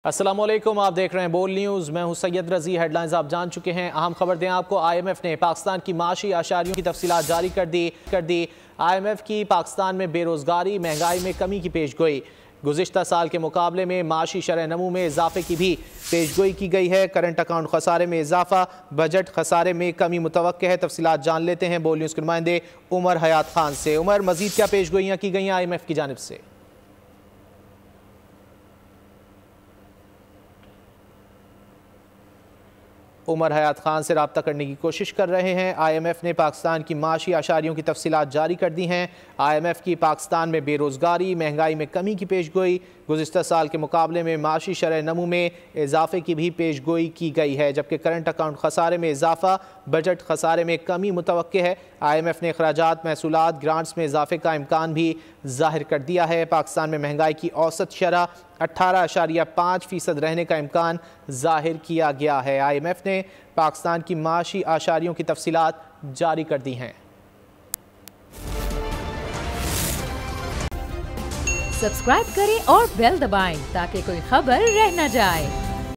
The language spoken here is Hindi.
अस्सलाम वालेकुम, आप देख रहे हैं बोल न्यूज़। मैं हूं सैयद रजी। हेडलाइंस आप जान चुके हैं। अहम खबर दें आपको, IMF ने पाकिस्तान की माशी आशारियों की तफसीलात जारी कर दी। IMF की पाकिस्तान में बेरोजगारी महंगाई में कमी की पेशगोई। गुज़िश्ता साल के मुकाबले में माशी शरह नमू में इजाफे की भी पेशगोई की गई है। करंट अकाउंट खसारे में इजाफा, बजट खसारे में कमी मुतवक्के है। तफसीलात जान लेते हैं बोल न्यूज़ के नुमाइंदे उमर हयात खान से। उमर, मजीद क्या पेशगोइयाँ की गई हैं IMF की जानिब से? उमर हयात खान से रब्ता करने की कोशिश कर रहे हैं। IMF ने पाकिस्तान की माशी आशारियों की तफसीलात जारी कर दी हैं। IMF की पाकिस्तान में बेरोजगारी महंगाई में कमी की पेशगोई। गुज़िश्ता साल के मुकाबले में माशी शरह नमू में इजाफे की भी पेशगोई की गई है, जबकि करंट अकाउंट खसारे में इजाफा, बजट खसारे में कमी मुतवक्के है। IMF ने अखराजात, महसूलात, ग्रांट्स में इजाफे का इम्कान भी जाहिर कर दिया है। पाकिस्तान में महंगाई की औसत शरह 18.5% रहने का इम्कान जाहिर किया गया है। IMF ने पाकिस्तान की माशी आशारियों की तफसीलात जारी कर दी हैं। सब्सक्राइब करें और बेल दबाएं ताकि कोई खबर रह न जाए।